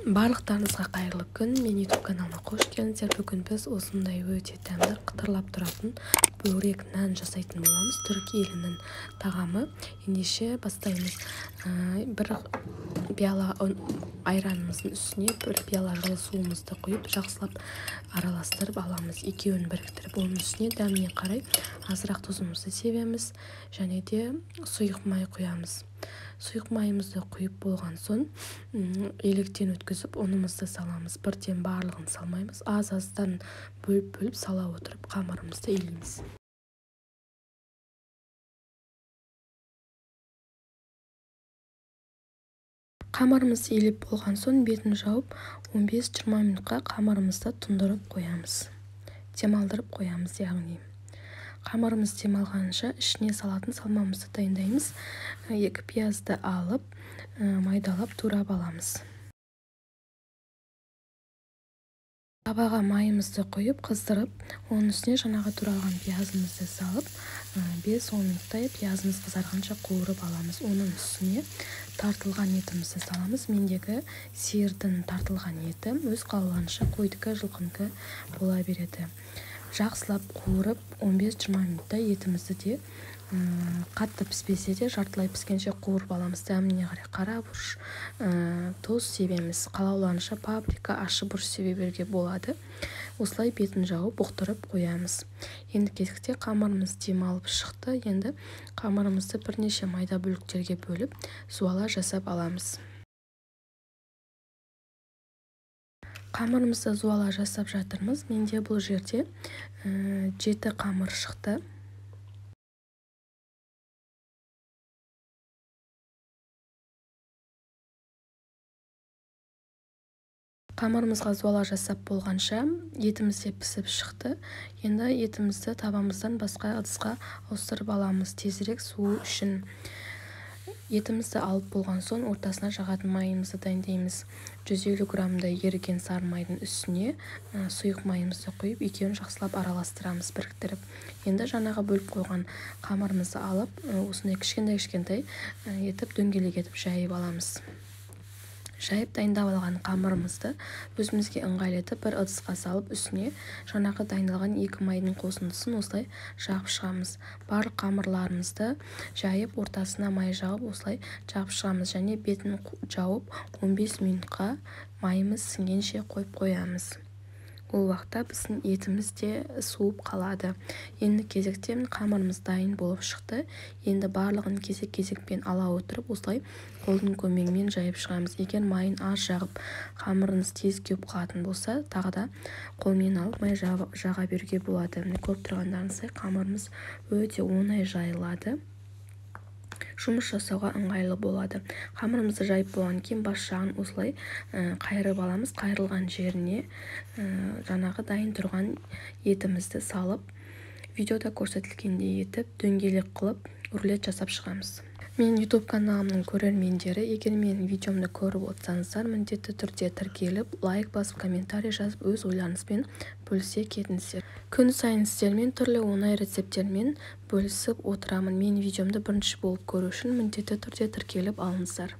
Барлықтарыңызға қайырлы күн. Мен YouTube каналыма қош келдіңіздер. Бүгін біз осындай өте дәмді қытырлап тұратын бөрек нан жасайтын боламыз. Түрік елінің тағамы. Ендеше бастаймыз. Бір пиала айранымыздың үстіне бір пиала жылы суымызды құйып, жақсылап араластырып аламыз. Екеуін біріктіріп, оның үстіне дәміне қарай азырақ тұзымызды себеміз және де сұйық май құямыз. Сұйық майымызды құйып болған соң електен өткізіп ұнымызды саламыз. Бірден барлығын салмаймыз. Аз-аздан бөліп сала отырып қамырымызды илейміз. Қамырымызды илеп болған соң бетін жауып 15-20 минутқа қамырымызды тұндырып қоямыз. Демалдырып қоямыз, яғни. Қамырымыз демалғанша ішіне салатын салмамызды дайындаймыз. 2 пиязды алып, майдалап турап аламыз. Табаға майымызды құйып, қыздырып, оның үстіне жаңағы туралған пиязымызды салып, 5-10 минуттай пиязымыз қызарғанша қуырып аламыз. Оның үстіне тартылған етімізді саламыз. Мендегі сиырдың тартылған еті өз қалауынша қойдікі, жылқынікі бола береді. Жақсылап қуырып 15-20 минутта етімізді де қатты піспесе де жартылай піскенше қуырып аламыз. Дәміне қарай қара бұрыш, тұз себеміз. Қалауланша паприка, ащы бұрыш себе беруге болады. Осылай бетін жауып бұқтырып қоямыз. Енді кезекте қамырымыз демалып шықты. Енді қамырымызды бірнеше майда бөліктерге бөліп, суала жасап аламыз. Қамырымызды зуала жасап жатырмыз. Менде бұл жерде 7 қамыр шықты. Қамырымызға зуала жасап болғанша етіміз де пісіп шықты. Енді етімізді табамыздан басқа ыдысқа ауыстырып аламыз, тезірек суы үшін. Етімізді алып болған соң ортасына жағатын майымызды дайындаймыз. 150 граммдай еріген сары майдың үстіне сұйық майымызды құйып, екеуін жақсылап араластырамыз, біріктіріп. Енді жаңағы бөліп қойған қамырымызды алып, осындай кішкентай етіп дөңгелек етіп жайып аламыз. Жайып дайындап алған қамырымызды өзімізге ыңғайлы етіп бір ыдысқа салып, үстіне жаңағы дайындалған 2 майдың қосындысын осылай жағып шығамыз. Барлық қамырларымызды жайып, ортасына май жағып, осылай жағып шығамыз және бетін жауып 15 минутқа майымыз сіңгенше қойып қоямыз. Ол уақытта біздің етіміз де суып қалады. Енді кезекте қамырымыз дайын болып шықты. Енді барлығын кезек-кезекпен ала отырып, осылай қолдың көмегімен жайып шығамыз. Егер майын аз жағып, қамырыңыз тез кеуіп қалатын болса, тағы да қолмен алып май жаға беруге болады. Көріп тұрғандарыңыздай қамырымыз өте оңай жайылады. Жұмыс жасауға ыңғайлы болады. Қамырымызды жайып болған кейін бас жағын осылай қайырып аламыз. Қайырылған жеріне жаңағы дайын тұрған етімізді салып, видеода көрсетілгендей етіп, дөңгелек қылып, үрлет жасап шығамыз. Мен YouTube каналымның көрермендері, егер менің видеомды көріп отырсаңыздар, міндетті түрде тіркеліп, лайк басып, комментарий жазып, өз ойларыңызбен бөлісе кетіңіздер. Күн сайын сіздермен түрлі оңай рецепттермен бөлісіп отырамын. Мен видеомды бірінші болып көру үшін міндетті түрде тіркеліп алыңыздар.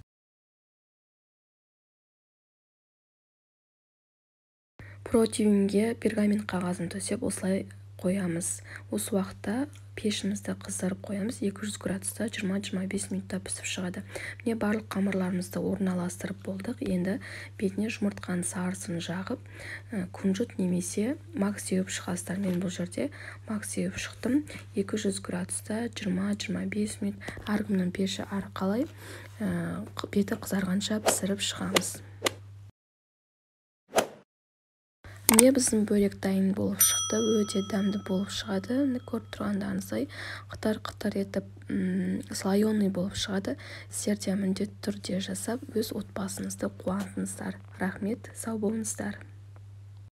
Противинге пергамент қағазын төсеп осылай қоямыз. Осы уақытта пешімізді қыздырып қоямыз. 200 градуста 20-25 минутта пісіп шығады. Міне барлық қамырларымызды орналастырып болдық. Енді бетіне жұмыртқаның сарысын жағып, күнжіт немесе мак сеуіп шығасыздар. Мен бұл жерде мак сеуіп шықтым. 200 градуста 20-25 минут. Әркімнің пеші әрқалай беті қызарғанша пісіріп шығамыз. Міне біздің бөлек дайын болып шықты, өте дәмді болып шығады. Көріп тұрғандарыңыздай қытар-қытар етіп слайоный болып шығады. Сіздер де міндетті түрде жасап, өз отбасыңызды қуантыңыздар. Рахмет, сау болыңыздар.